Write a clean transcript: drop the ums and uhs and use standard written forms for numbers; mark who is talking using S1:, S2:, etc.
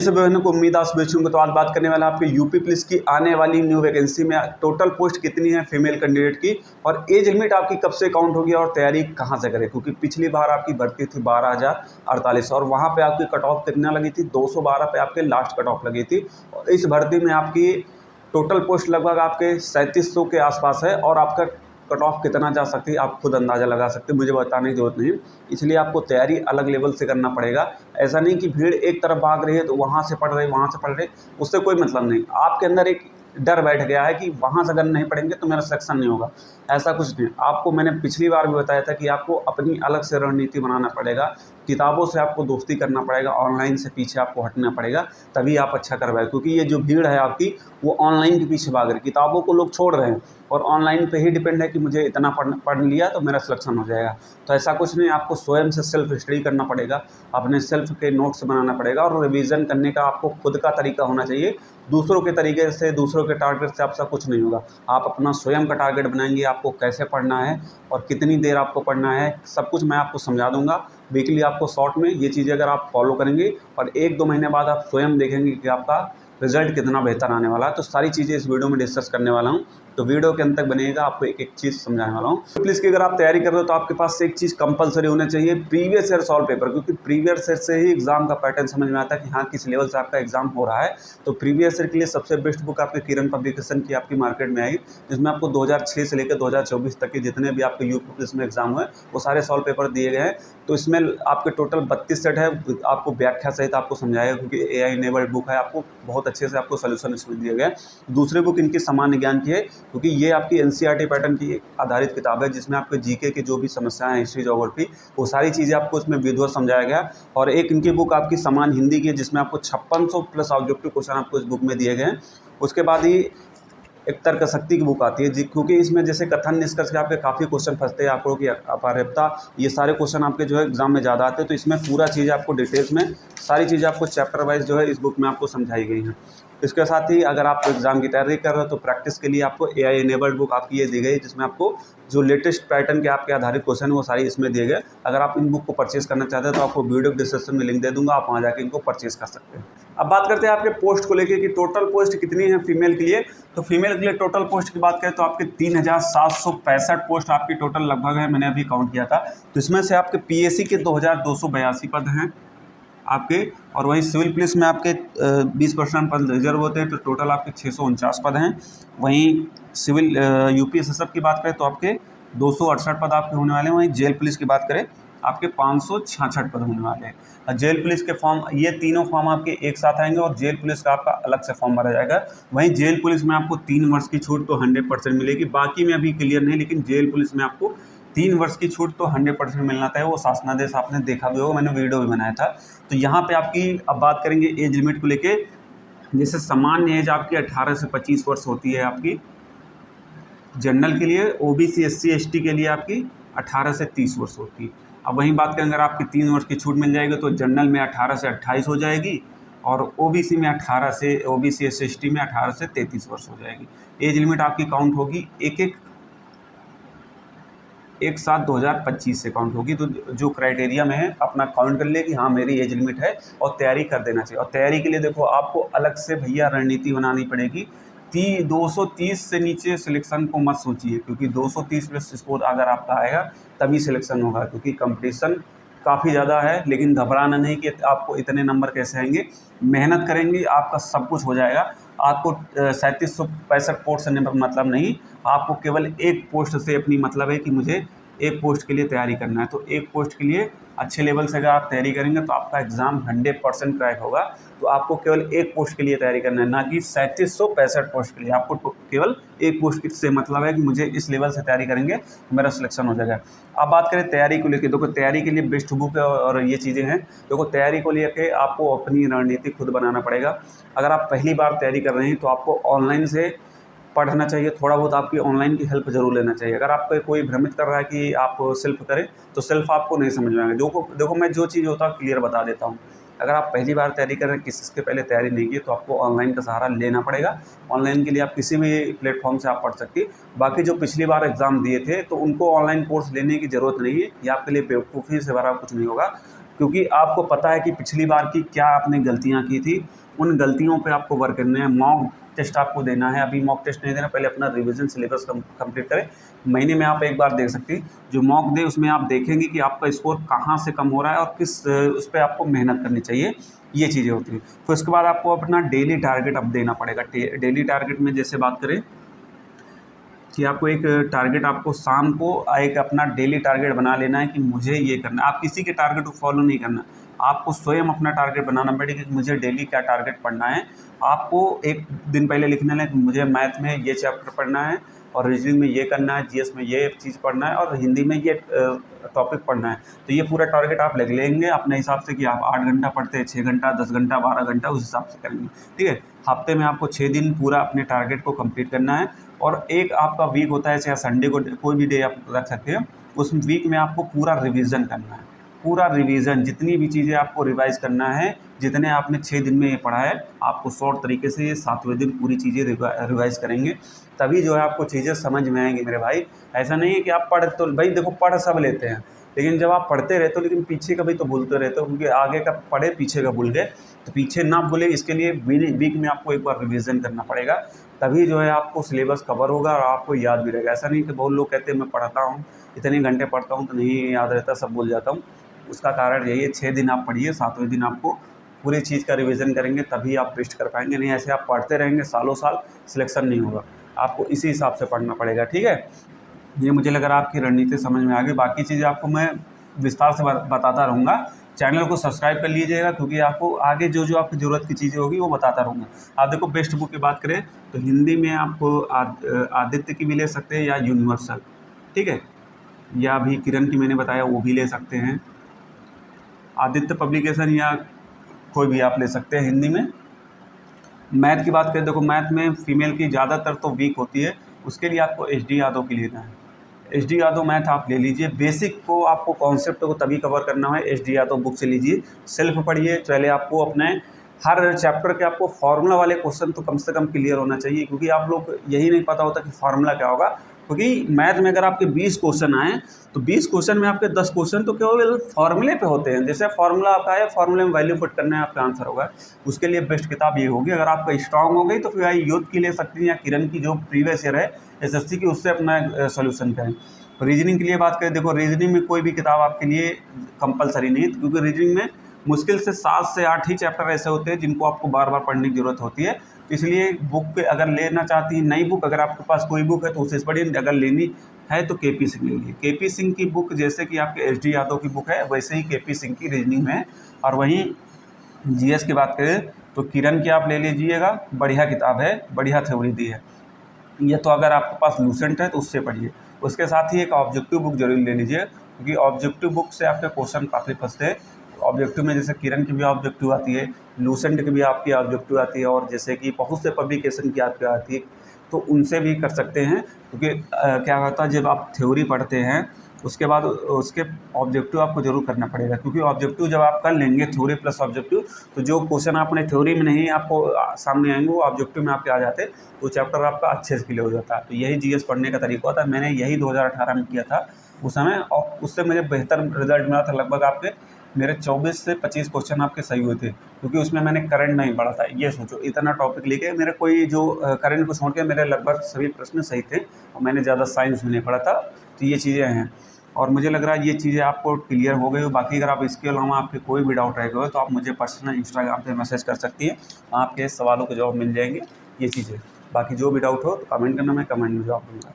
S1: सब बहनों को उम्मीद आप बेचूंगा। तो आज बात करने वाला आपके यूपी पुलिस की आने वाली न्यू वैकेंसी में टोटल पोस्ट कितनी है फीमेल कैंडिडेट की, और एज लिमिट आपकी कब से काउंट होगी और तैयारी कहां से करें। क्योंकि पिछली बार आपकी भर्ती थी 12,048 और वहां पे आपकी कट ऑफ कितना लगी थी, 212 पे आपके लास्ट कट ऑफ लगी थी। और इस भर्ती में आपकी टोटल पोस्ट लगभग आपके 3700 के आसपास है, और आपका कट ऑफ कितना जा सकती है आप खुद अंदाज़ा लगा सकते हैं, मुझे बताने की जरूरत नहीं। इसलिए आपको तैयारी अलग लेवल से करना पड़ेगा। ऐसा नहीं कि भीड़ एक तरफ भाग रही है तो वहाँ से पढ़ रहे वहाँ से पढ़ रहे, उससे कोई मतलब नहीं। आपके अंदर एक डर बैठ गया है कि वहाँ से अगर नहीं पढ़ेंगे तो मेरा सिलेक्शन नहीं होगा। ऐसा कुछ नहीं। आपको मैंने पिछली बार भी बताया था कि आपको अपनी अलग से रणनीति बनाना पड़ेगा। किताबों से आपको दोस्ती करना पड़ेगा, ऑनलाइन से पीछे आपको हटना पड़ेगा, तभी आप अच्छा कर पाए। क्योंकि ये जो भीड़ है आपकी वो ऑनलाइन के पीछे भाग रही है। किताबों को लोग छोड़ रहे हैं और ऑनलाइन पे ही डिपेंड है कि मुझे इतना पढ़ लिया तो मेरा सिलेक्शन हो जाएगा। तो ऐसा कुछ नहीं। आपको स्वयं से सेल्फ स्टडी करना पड़ेगा, अपने सेल्फ के नोट्स बनाना पड़ेगा, और रिवीजन करने का आपको खुद का तरीका होना चाहिए। दूसरों के तरीके से, दूसरों के टारगेट से आपका कुछ नहीं होगा। आप अपना स्वयं का टारगेट बनाएंगे, आपको कैसे पढ़ना है और कितनी देर आपको पढ़ना है, सब कुछ मैं आपको समझा दूंगा वीकली आपको शॉर्ट में। ये चीज़ें अगर आप फॉलो करेंगे और 1-2 महीने बाद आप स्वयं देखेंगे कि आपका रिजल्ट कितना बेहतर आने वाला है। तो सारी चीज़ें इस वीडियो में डिस्कस करने वाला हूँ, तो वीडियो के अंत तक बनेगा, आपको एक एक चीज़ समझाने वाला हूँ। पुलिस की अगर आप तैयारी कर रहे हो तो आपके पास एक चीज़ कंपलसरी होना चाहिए, प्रीवियस ईयर सॉल्व पेपर। क्योंकि प्रीवियस ईयर से ही एग्जाम का पैटर्न समझ में आता है कि हाँ किस लेवल से आपका एग्जाम हो रहा है। तो प्रीवियस ईयर के लिए सबसे बेस्ट बुक आपके किरण पब्लिकेशन की आपकी मार्केट में आई, जिसमें आपको 2006 से लेकर 2024 तक के जितने भी आपके यूपी पुलिस में एग्जाम हुए वो सारे सॉल्व पेपर दिए गए हैं। तो इसमें आपके टोटल 32 सेट है, आपको व्याख्या सहित आपको समझाएगा, क्योंकि AI इनेबल्ड बुक है। आपको बहुत अच्छे से आपको सोल्यूशन इसमें दिए गए। दूसरी बुक इनकी सामान्य ज्ञान की है, क्योंकि ये आपकी NCERT पैटर्न की आधारित किताब है, जिसमें आपके जीके की जो भी समस्याएं हैं, हिस्ट्री, ज्योग्राफी, वो सारी चीज़ें आपको इसमें विधिवत समझाया गया। और एक इनकी बुक आपकी सामान्य हिंदी की है, जिसमें आपको 5600 प्लस ऑब्जेक्टिव क्वेश्चन आपको इस बुक में दिए गए हैं। उसके बाद ही एक तर्क शक्ति की बुक आती है जी, क्योंकि इसमें जैसे कथन निष्कर्ष के आपके काफ़ी क्वेश्चन फंसते हैं, आंकड़ों की अपारगता, ये सारे क्वेश्चन आपके जो है एग्जाम में ज़्यादा आते हैं। तो इसमें पूरा चीज़ आपको डिटेल्स में सारी चीज़ें आपको चैप्टर वाइज जो है इस बुक में आपको समझाई गई हैं। इसके साथ ही अगर आप एग्जाम की तैयारी कर रहे हो तो प्रैक्टिस के लिए आपको AI इनेबल्ड बुक आपकी ये दी गई, जिसमें आपको जो लेटेस्ट पैटर्न के आपके आधारित क्वेश्चन है वो सारी इसमें दिए गए। अगर आप इन बुक को परचेज करना चाहते हैं तो आपको वीडियो डिस्क्रिप्शन में लिंक दे दूंगा, आप वहाँ जाके इनको परचेज कर सकते हैं। अब बात करते हैं आपके पोस्ट को लेकर कि टोटल पोस्ट कितनी है फीमेल के लिए। तो फीमेल के लिए टोटल पोस्ट की बात करें तो आपके 3765 पोस्ट आपकी टोटल लगभग है, मैंने अभी काउंट किया था। तो इसमें से आपके PSC के 2282 पद हैं आपके, और वहीं सिविल पुलिस में आपके 20% पद रिजर्व होते हैं, तो टोटल आपके 649 पद हैं। वहीं सिविल UP SSF की बात करें तो आपके 268 पद आपके होने वाले हैं। वहीं जेल पुलिस की बात करें आपके 566 पद होने वाले हैं। जेल पुलिस के फॉर्म, ये तीनों फॉर्म आपके एक साथ आएंगे, और जेल पुलिस का आपका अलग से फॉर्म भरा जाएगा। वहीं जेल पुलिस में आपको 3 वर्ष की छूट तो 100% मिलेगी, बाकी में अभी क्लियर नहीं, लेकिन जेल पुलिस में आपको 3 वर्ष की छूट तो 100% मिलना था। वो शासनादेश आपने देखा भी होगा, मैंने वीडियो भी बनाया था। तो यहाँ पे आपकी अब बात करेंगे एज लिमिट को लेके। जैसे सामान्य एज आपकी 18 से 25 वर्ष होती है आपकी जनरल के लिए, OBC SC ST के लिए आपकी 18 से 30 वर्ष होती है। अब वहीं बात करें अगर आपकी 3 वर्ष की छूट मिल जाएगी तो जनरल में 18 से 28 हो जाएगी, और OBC में 18 से, OBC SC ST में 18 से 33 वर्ष हो जाएगी। एज लिमिट आपकी काउंट होगी 1/7/2025 से काउंट होगी। तो जो क्राइटेरिया में है अपना काउंट कर ले कि हाँ मेरी एज लिमिट है, और तैयारी कर देना चाहिए। और तैयारी के लिए देखो आपको अलग से भैया रणनीति बनानी पड़ेगी। 230 से नीचे सिलेक्शन को मत सोचिए, क्योंकि 230 प्लस स्कोर अगर आपका आएगा तभी सिलेक्शन होगा, क्योंकि कंपटीशन काफ़ी ज़्यादा है। लेकिन घबराना नहीं कि आपको इतने नंबर कैसे आएंगे, मेहनत करेंगे आपका सब कुछ हो जाएगा। आपको 3765 पोस्ट से मतलब नहीं, आपको केवल एक पोस्ट से अपनी मतलब है कि मुझे एक पोस्ट के लिए तैयारी करना है। तो एक पोस्ट के लिए अच्छे लेवल से अगर आप तैयारी करेंगे तो आपका एग्ज़ाम 100% क्रैक होगा। तो आपको केवल एक पोस्ट के लिए तैयारी करना है, ना कि 3765 पोस्ट के लिए। आपको केवल एक पोस्ट से मतलब है कि मुझे इस लेवल से तैयारी करेंगे तो मेरा सिलेक्शन हो जाएगा। अब बात करें तैयारी को लेकर, देखो तैयारी के लिए बेस्ट बुक और ये चीज़ें हैं। देखो तैयारी को लेकर आपको अपनी रणनीति खुद बनाना पड़ेगा। अगर आप पहली बार तैयारी कर रहे हैं तो आपको ऑनलाइन से पढ़ना चाहिए, थोड़ा बहुत आपकी ऑनलाइन की हेल्प ज़रूर लेना चाहिए। अगर आपको कोई भ्रमित कर रहा है कि आप सेल्फ करें तो सेल्फ आपको नहीं समझ में आएगा। देखो मैं जो चीज़ होता है क्लियर बता देता हूँ। अगर आप पहली बार तैयारी कर रहे हैं, किसी के पहले तैयारी नहीं की, तो आपको ऑनलाइन का सहारा लेना पड़ेगा। ऑनलाइन के लिए आप किसी भी प्लेटफॉर्म से आप पढ़ सकती। बाकी जो पिछली बार एग्ज़ाम दिए थे तो उनको ऑनलाइन कोर्स लेने की ज़रूरत नहीं है, ये आपके लिए बेवकूफ़ी से भरा कुछ नहीं होगा। क्योंकि आपको पता है कि पिछली बार की क्या आपने गलतियाँ की थी, उन गलतियों पे आपको वर्क करना है। मॉक टेस्ट आपको देना है, अभी मॉक टेस्ट नहीं देना, पहले अपना रिवीजन सिलेबस कंप्लीट करें। महीने में आप एक बार देख सकते हैं, जो मॉक दे उसमें आप देखेंगे कि आपका स्कोर कहाँ से कम हो रहा है और किस उस पर आपको मेहनत करनी चाहिए, ये चीज़ें होती हैं। फिर उसके बाद आपको अपना डेली टारगेट अब देना पड़ेगा। डेली टारगेट में जैसे बात करें कि आपको एक टारगेट, आपको शाम को एक अपना डेली टारगेट बना लेना है कि मुझे ये करना है। आप किसी के टारगेट को फॉलो नहीं करना, आपको स्वयं अपना टारगेट बनाना पड़ेगा कि मुझे डेली क्या टारगेट पढ़ना है। आपको एक दिन पहले लिखना है कि मुझे मैथ में ये चैप्टर पढ़ना है और रीजनिंग में ये करना है, जीएस में ये चीज़ पढ़ना है और हिंदी में ये टॉपिक पढ़ना है। तो ये पूरा टारगेट आप लिख लेंगे अपने हिसाब से कि आप 8 घंटा पढ़ते हैं, 6 घंटा, 10 घंटा, 12 घंटा, उस हिसाब से करेंगे। ठीक है, हफ्ते में आपको 6 दिन पूरा अपने टारगेट को कंप्लीट करना है। और एक आपका वीक होता है, चाहे संडे को कोई भी डे आप रख सकते हैं, उस वीक में आपको पूरा रिवीजन करना है। पूरा रिवीजन, जितनी भी चीज़ें आपको रिवाइज करना है, जितने आपने 6 दिन में ये पढ़ा है, आपको शॉर्ट तरीके से ये 7वें दिन पूरी चीज़ें रिवाइज करेंगे, तभी जो है आपको चीज़ें समझ में आएंगी मेरे भाई। ऐसा नहीं है कि आप पढ़, तो भाई देखो पढ़ सब लेते हैं, लेकिन जब आप पढ़ते रहते हो लेकिन पीछे का भी तो भूलते रहते हो, क्योंकि आगे का पढ़े पीछे का भूल गए। तो पीछे ना भूले इसके लिए वीक में आपको एक बार रिवीजन करना पड़ेगा, तभी जो है आपको सिलेबस कवर होगा और आपको याद भी रहेगा। ऐसा नहीं कि बहुत लोग कहते हैं मैं पढ़ता हूँ, इतने घंटे पढ़ता हूँ तो नहीं याद रहता, सब भूल जाता हूँ। उसका कारण यही है, 6 दिन आप पढ़िए, 7वें दिन आपको पूरी चीज़ का रिवीजन करेंगे तभी आप बेस्ट कर पाएंगे। नहीं ऐसे आप पढ़ते रहेंगे सालों साल, सिलेक्शन नहीं होगा। आपको इसी हिसाब से पढ़ना पड़ेगा। ठीक है, ये मुझे लग रहा है आपकी रणनीति समझ में आ गई। बाकी चीज़ें आपको मैं विस्तार से बताता रहूँगा। चैनल को सब्सक्राइब कर लीजिएगा, क्योंकि आपको आगे जो जो आपकी ज़रूरत की चीज़ें होगी वो बताता रहूँगा। आप देखो बेस्ट बुक की बात करें तो हिंदी में आपको आदित्य की भी ले सकते हैं या यूनिवर्सल, ठीक है, या अभी किरण की मैंने बताया वो भी ले सकते हैं, आदित्य पब्लिकेशन या कोई भी आप ले सकते हैं हिंदी में। मैथ की बात करें, देखो मैथ में फीमेल की ज़्यादातर तो वीक होती है, उसके लिए आपको एच.डी. यादव की लेना है। एच.डी. यादव मैथ आप ले लीजिए। बेसिक को आपको कॉन्सेप्ट को तभी कवर करना है, एच.डी. यादव बुक से लीजिए, सेल्फ पढ़िए। पहले आपको अपने हर चैप्टर के आपको फार्मूला वाले क्वेश्चन तो कम से कम क्लियर होना चाहिए, क्योंकि आप लोग यही नहीं पता होता कि फार्मूला क्या होगा। क्योंकि मैथ में अगर आपके 20 क्वेश्चन आए तो 20 क्वेश्चन में आपके 10 क्वेश्चन तो केवल फार्मूले पे होते हैं। जैसे फार्मूला आपका है, फार्मूले में वैल्यू पुट करना है, आपका आंसर होगा। उसके लिए बेस्ट किताब ये होगी। अगर आपका स्ट्रांग हो गई तो फिर आई यूथ की ले सकती हैं या किरण की जो प्रीवियस ईयर है एसएससी की, उससे अपना सोल्यूशन करें। रीजनिंग की लिए बात करें, देखो रीजनिंग में कोई भी किताब आपके लिए कंपलसरी नहीं है, क्योंकि रीजनिंग में मुश्किल से 7 से 8 ही चैप्टर ऐसे होते हैं जिनको आपको बार बार पढ़ने की ज़रूरत होती है। तो इसलिए बुक अगर लेना चाहती है नई बुक, अगर आपके पास कोई बुक है तो उसे पढ़िए, अगर लेनी है तो केपी सिंह ले लीजिए। केपी सिंह की बुक जैसे कि आपके एच.डी. यादव की बुक है, वैसे ही केपी सिंह की रीजनिंग में। और वहीं जीएस की बात करें तो किरण की आप ले लीजिएगा, बढ़िया किताब है, बढ़िया थ्योरी दी है। ये तो अगर आपके पास लूसेंट है तो उससे पढ़िए। उसके साथ ही एक ऑब्जेक्टिव बुक जरूर ले लीजिए, क्योंकि ऑब्जेक्टिव बुक से आपके क्वेश्चन काफ़ी फंसते हैं। ऑब्जेक्टिव में जैसे किरण की भी ऑब्जेक्टिव आती है, लूसेंट की भी आपकी ऑब्जेक्टिव आती है, और जैसे कि बहुत से पब्लिकेशन की आपकी आती है, तो उनसे भी कर सकते हैं। क्योंकि क्या होता है, जब आप थ्योरी पढ़ते हैं उसके बाद उसके ऑब्जेक्टिव आपको जरूर करना पड़ेगा, क्योंकि ऑब्जेक्टिव जब आप कर लेंगे थ्योरी प्लस ऑब्जेक्टिव, तो जो क्वेश्चन आपने थ्योरी में नहीं आपको सामने आएंगे वो ऑब्जेक्टिव में आपके आ जाते, तो चैप्टर आपका अच्छे से क्लियर हो जाता है। तो यही जीएस पढ़ने का तरीका होता है। मैंने यही 2018 में किया था उस समय, और उससे मुझे बेहतर रिजल्ट मिला था। लगभग आपके मेरे 24 से 25 क्वेश्चन आपके सही हुए थे, क्योंकि उसमें मैंने करंट नहीं पढ़ा था। ये सोचो, इतना टॉपिक लेके मेरे कोई जो करंट को छोड़ के मेरे लगभग सभी प्रश्न सही थे, और मैंने ज़्यादा साइंस भी नहीं पढ़ा था। तो ये चीज़ें हैं, और मुझे लग रहा है ये चीज़ें आपको क्लियर हो गई हो। बाकी अगर आप इसके अलावा आपके कोई भी डाउट रह गए हो तो आप मुझे पर्सनल इंस्टाग्राम पे मैसेज कर सकती हैं, आपके सवालों के जवाब मिल जाएंगे। ये चीज़ें, बाकी जो भी डाउट हो तो कमेंट करना, मैं कमेंट में जवाब दूँगा।